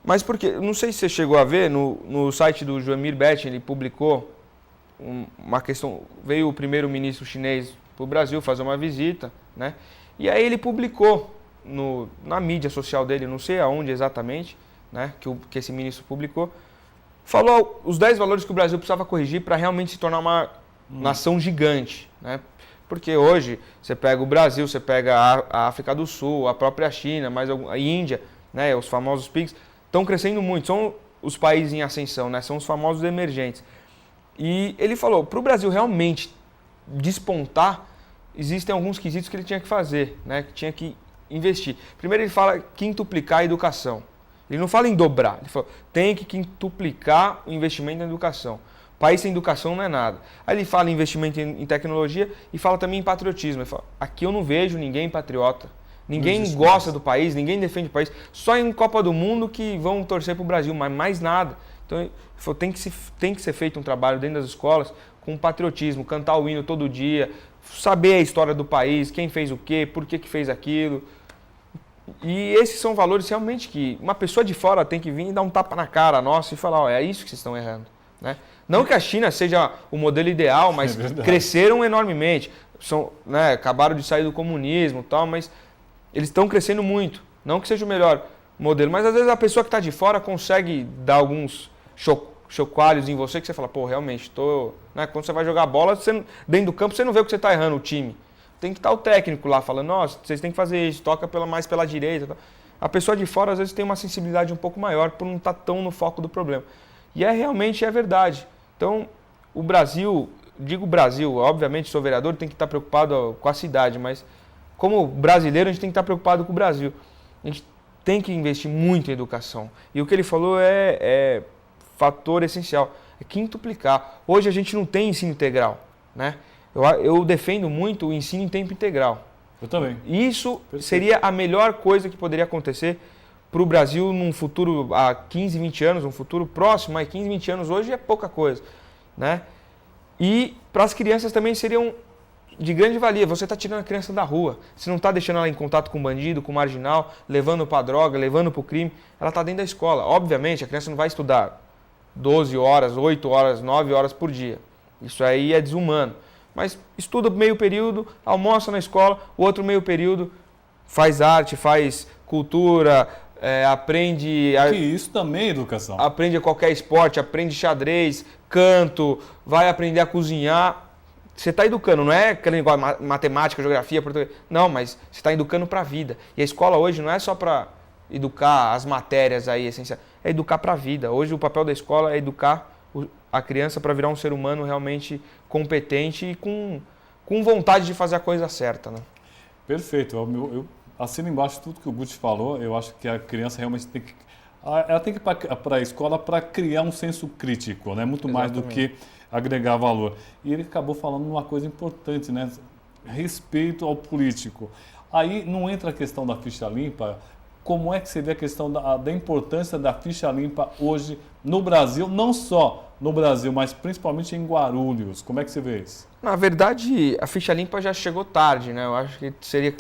Mas por quê? Não sei se você chegou a ver, no site do Joemir Betting, ele publicou uma questão, veio o primeiro-ministro chinês para o Brasil fazer uma visita, né? E aí ele publicou na mídia social dele, não sei aonde exatamente, né, que esse ministro publicou, falou os 10 valores que o Brasil precisava corrigir para realmente se tornar uma nação gigante, né? Porque hoje você pega o Brasil, você pega a África do Sul, a própria China, a Índia, né, os famosos PIGs, estão crescendo muito, são os países em ascensão, né, são os famosos emergentes. E ele falou, para o Brasil realmente despontar, existem alguns quesitos que ele tinha que fazer, né, que tinha que investir. Primeiro ele fala quintuplicar a educação. Ele não fala em dobrar, ele fala, tem que quintuplicar o investimento na educação. País sem educação não é nada. Aí ele fala em investimento em tecnologia e fala também em patriotismo. Ele fala, aqui eu não vejo ninguém patriota. Ninguém gosta do país, ninguém defende o país. Só em Copa do Mundo que vão torcer para o Brasil, mas mais nada. Então ele falou, tem que ser feito um trabalho dentro das escolas com patriotismo, cantar o hino todo dia, saber a história do país, quem fez o quê, por que fez aquilo. E esses são valores realmente que uma pessoa de fora tem que vir e dar um tapa na cara nossa e falar, é isso que vocês estão errando. Né? Não que a China seja o modelo ideal, mas cresceram enormemente. Né, acabaram de sair do comunismo e tal, mas eles estão crescendo muito. Não que seja o melhor modelo, mas às vezes a pessoa que está de fora consegue dar alguns chocalhos em você que você fala, realmente, né, quando você vai jogar bola, dentro do campo você não vê o que você está errando, o time. Tem que estar o técnico lá falando, nossa, vocês têm que fazer isso, toca mais pela direita. Tal. A pessoa de fora às vezes tem uma sensibilidade um pouco maior por não estar tão no foco do problema. E realmente é verdade. Então, o Brasil, obviamente sou vereador, tem que estar preocupado com a cidade, mas como brasileiro, a gente tem que estar preocupado com o Brasil. A gente tem que investir muito em educação. E o que ele falou é fator essencial, é quintuplicar. Hoje a gente não tem ensino integral, né? Eu defendo muito o ensino em tempo integral. Eu também. Isso Perfeito. seria a melhor coisa que poderia acontecer para o Brasil num futuro, há 15, 20 anos, um futuro próximo, mas 15, 20 anos hoje é pouca coisa, né? E para as crianças também seriam de grande valia. Você está tirando a criança da rua, você não está deixando ela em contato com bandido, com marginal, levando para a droga, levando para o crime. Ela está dentro da escola. Obviamente, a criança não vai estudar 12 horas, 8 horas, 9 horas por dia. Isso aí é desumano. Mas estuda meio período, almoça na escola, o outro meio período faz arte, faz cultura, aprende... Que isso também é educação. Aprende qualquer esporte, aprende xadrez, canto, vai aprender a cozinhar. Você está educando, não é aquele negócio matemática, geografia, português. Não, mas você está educando para a vida. E a escola hoje não é só para educar as matérias aí essenciais, é educar para a vida. Hoje o papel da escola é educar a criança para virar um ser humano realmente competente e com vontade de fazer a coisa certa, né? Perfeito. Eu assino embaixo tudo que o Guti falou. Eu acho que a criança realmente tem que... Ela tem que ir para a escola para criar um senso crítico, né? Muito mais do que agregar valor. E ele acabou falando uma coisa importante, né? Respeito ao político. Aí não entra a questão da ficha limpa. Como é que você vê a questão da importância da ficha limpa hoje no Brasil, não só no Brasil, mas principalmente em Guarulhos? Como é que você vê isso? Na verdade, a ficha limpa já chegou tarde, né? Eu acho que tinha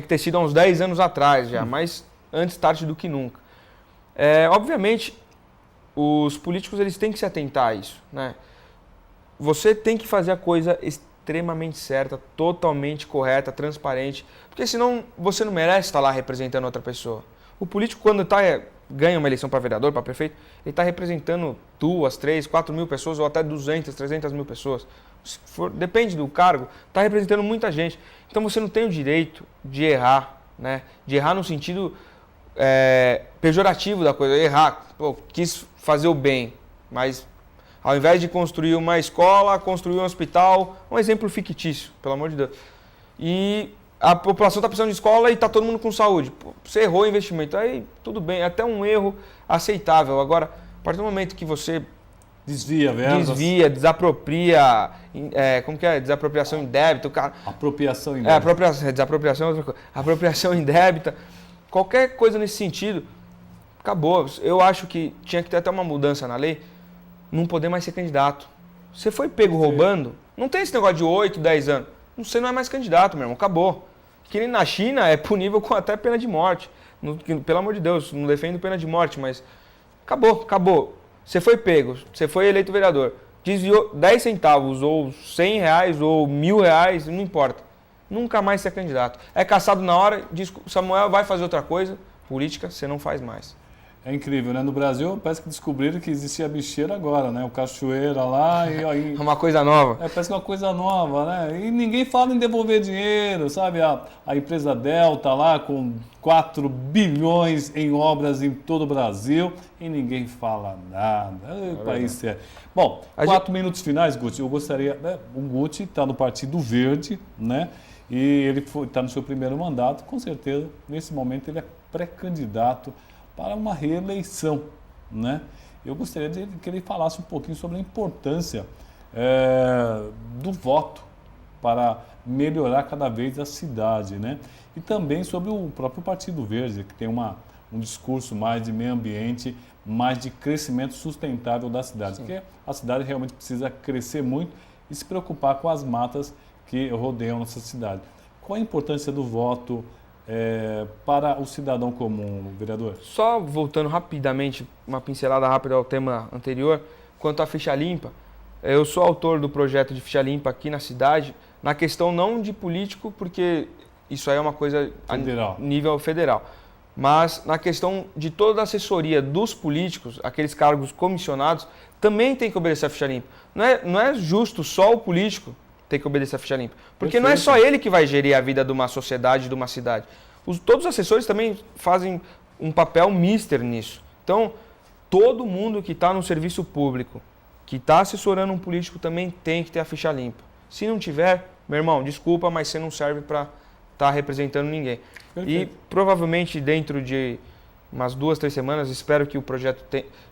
que ter sido há uns 10 anos atrás já, mas antes tarde do que nunca. Obviamente, os políticos eles têm que se atentar a isso, né? Você tem que fazer a coisa extremamente certa, totalmente correta, transparente, porque senão você não merece estar lá representando outra pessoa. O político, quando ganha uma eleição para vereador, para prefeito, ele está representando 2, 3, 4 mil pessoas ou até 200, 300 mil pessoas. Depende do cargo, está representando muita gente. Então você não tem o direito de errar, né? De errar no sentido pejorativo da coisa, errar. Pô, quis fazer o bem, mas ao invés de construir uma escola, construir um hospital, um exemplo fictício, pelo amor de Deus. E a população está precisando de escola e está todo mundo com saúde. Pô, você errou o investimento, aí tudo bem, até um erro aceitável. Agora, a partir do momento que você desvia, desapropria, como que é? Desapropriação indébita, o cara... Apropriação indébita. Desapropriação é outra coisa. Apropriação indébita, qualquer coisa nesse sentido, acabou. Eu acho que tinha que ter até uma mudança na lei, não poder mais ser candidato. Você foi pego roubando, não tem esse negócio de 8, 10 anos. Você não é mais candidato, meu irmão, acabou. Que nem na China é punível com até pena de morte. Pelo amor de Deus, não defendo pena de morte, mas acabou. Você foi pego, você foi eleito vereador, desviou 10 centavos, ou 100 reais, ou 1.000 reais, não importa. Nunca mais ser candidato. É caçado na hora, diz Samuel vai fazer outra coisa, política você não faz mais. É incrível, né? No Brasil parece que descobriram que existia a bicheira agora, né? O cachoeira lá e aí... Uma coisa nova. Parece que é uma coisa nova, né? E ninguém fala em devolver dinheiro, sabe? A empresa Delta lá com 4 bilhões em obras em todo o Brasil e ninguém fala nada. O país sério. Bom, 4 minutos finais, Guti. Eu gostaria... O Guti está no Partido Verde, né? E ele está no seu primeiro mandato. Com certeza, nesse momento, ele é pré-candidato para uma reeleição, né? Eu gostaria que ele falasse um pouquinho sobre a importância do voto para melhorar cada vez a cidade, né? E também sobre o próprio Partido Verde, que tem um discurso mais de meio ambiente, mais de crescimento sustentável da cidade. Sim. Porque a cidade realmente precisa crescer muito e se preocupar com as matas que rodeiam nossa cidade. Qual a importância do voto para o cidadão comum, vereador? Só voltando rapidamente, uma pincelada rápida ao tema anterior, quanto à ficha limpa, eu sou autor do projeto de ficha limpa aqui na cidade, na questão não de político, porque isso aí é uma coisa federal. A nível federal, mas na questão de toda a assessoria dos políticos, aqueles cargos comissionados, também tem que obedecer a ficha limpa. Não é justo só o político ter que obedecer a ficha limpa. Porque Perfeito. Não é só ele que vai gerir a vida de uma sociedade, de uma cidade. Todos os assessores também fazem um papel mister nisso. Então, todo mundo que está no serviço público, que está assessorando um político, também tem que ter a ficha limpa. Se não tiver, meu irmão, desculpa, mas você não serve para estar representando ninguém. Perfeito. E provavelmente dentro de umas 2, 3 semanas, espero que o projeto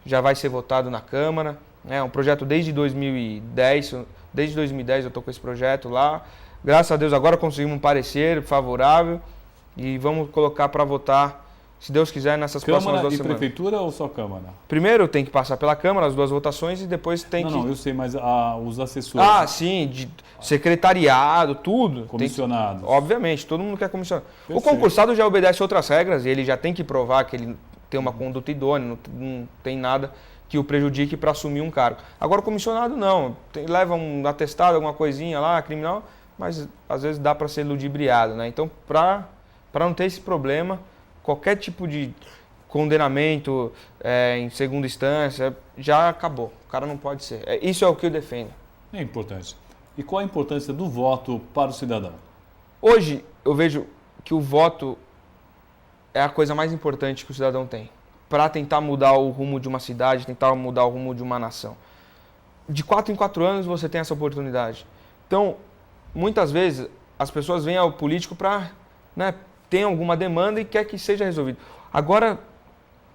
já vai ser votado na Câmara. É um projeto desde 2010, desde 2010 eu estou com esse projeto lá. Graças a Deus agora conseguimos um parecer favorável e vamos colocar para votar, se Deus quiser, nessas próximas 2 Câmara e semanas. Prefeitura ou só Câmara? Primeiro tem que passar pela Câmara, as 2 votações, e depois tem que... Não, eu sei, mas os assessores. Ah, sim, de secretariado, tudo. Comissionados. Obviamente, todo mundo quer comissionado. O Perfeito. concursado já obedece outras regras e ele já tem que provar que ele tem uma conduta idônea, não tem nada que o prejudique para assumir um cargo. Agora, o comissionado não, leva um atestado, alguma coisinha lá, criminal, mas às vezes dá para ser ludibriado, né? Então, para não ter esse problema, qualquer tipo de condenamento em segunda instância já acabou. O cara não pode ser. Isso é o que eu defendo. É importante. E qual a importância do voto para o cidadão? Hoje, eu vejo que o voto é a coisa mais importante que o cidadão tem para tentar mudar o rumo de uma cidade, tentar mudar o rumo de uma nação. De 4 em 4 anos você tem essa oportunidade. Então, muitas vezes, as pessoas vêm ao político para, ter alguma demanda e quer que seja resolvido. Agora,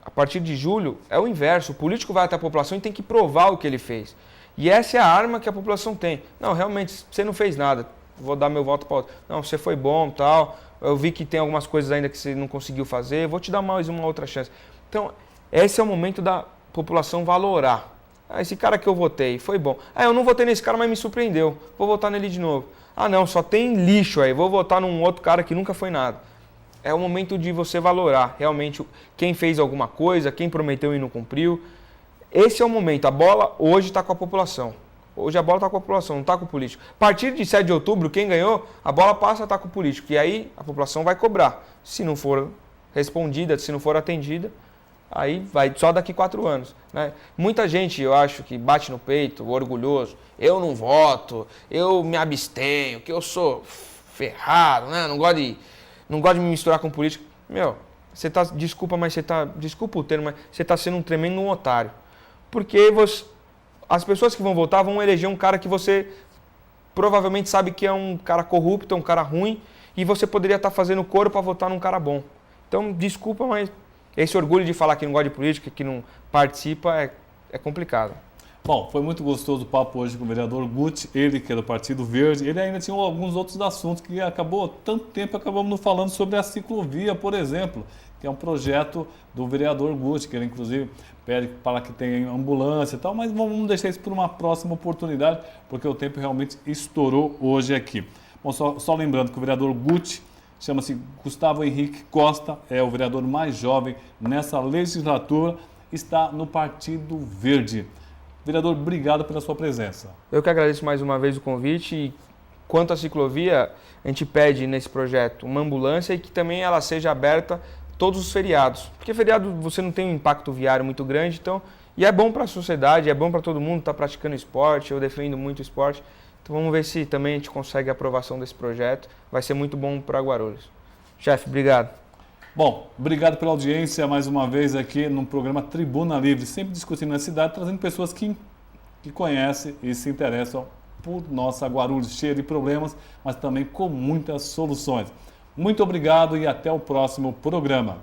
a partir de julho, é o inverso. O político vai até a população e tem que provar o que ele fez. E essa é a arma que a população tem. Não, realmente, você não fez nada, vou dar meu voto para outro. Não, você foi bom, tal, eu vi que tem algumas coisas ainda que você não conseguiu fazer, vou te dar mais uma outra chance. Então, esse é o momento da população valorar. Esse cara que eu votei foi bom. Eu não votei nesse cara, mas me surpreendeu. Vou votar nele de novo. Não, só tem lixo aí, vou votar num outro cara que nunca foi nada. É o momento de você valorar realmente quem fez alguma coisa, quem prometeu e não cumpriu. Esse é o momento. A bola hoje está com a população. Hoje a bola está com a população, não está com o político. A partir de 7 de outubro, quem ganhou, a bola passa a estar com o político. E aí a população vai cobrar. Se não for respondida, se não for atendida, aí vai só daqui 4 anos. Né? Muita gente, eu acho, que bate no peito, orgulhoso. Eu não voto, eu me abstenho, que eu sou ferrado, né? Não gosto de me misturar com política. Você tá, desculpa o termo, mas você está sendo um tremendo otário. Porque as pessoas que vão votar vão eleger um cara que você provavelmente sabe que é um cara corrupto, um cara ruim, e você poderia estar fazendo coro para votar num cara bom. Então, desculpa, mas esse orgulho de falar que não gosta de política, que não participa, é complicado. Bom, foi muito gostoso o papo hoje com o vereador Guti, ele que é do Partido Verde. Ele ainda tinha alguns outros assuntos que acabamos não falando sobre a ciclovia, por exemplo, que é um projeto do vereador Guti, que ele inclusive pede para que tenha ambulância e tal, mas vamos deixar isso por uma próxima oportunidade, porque o tempo realmente estourou hoje aqui. Bom, só lembrando que o vereador Guti chama-se Gustavo Henrique Costa, é o vereador mais jovem nessa legislatura, está no Partido Verde. Vereador, obrigado pela sua presença. Eu que agradeço mais uma vez o convite. E quanto à ciclovia, a gente pede nesse projeto uma ambulância e que também ela seja aberta todos os feriados. Porque feriado você não tem um impacto viário muito grande, então, e é bom para a sociedade, é bom para todo mundo estar praticando esporte, eu defendo muito esporte. Então vamos ver se também a gente consegue a aprovação desse projeto. Vai ser muito bom para Guarulhos. Chefe, obrigado. Bom, obrigado pela audiência mais uma vez aqui no programa Tribuna Livre, sempre discutindo a cidade, trazendo pessoas que conhecem e se interessam por nossa Guarulhos, cheia de problemas, mas também com muitas soluções. Muito obrigado e até o próximo programa.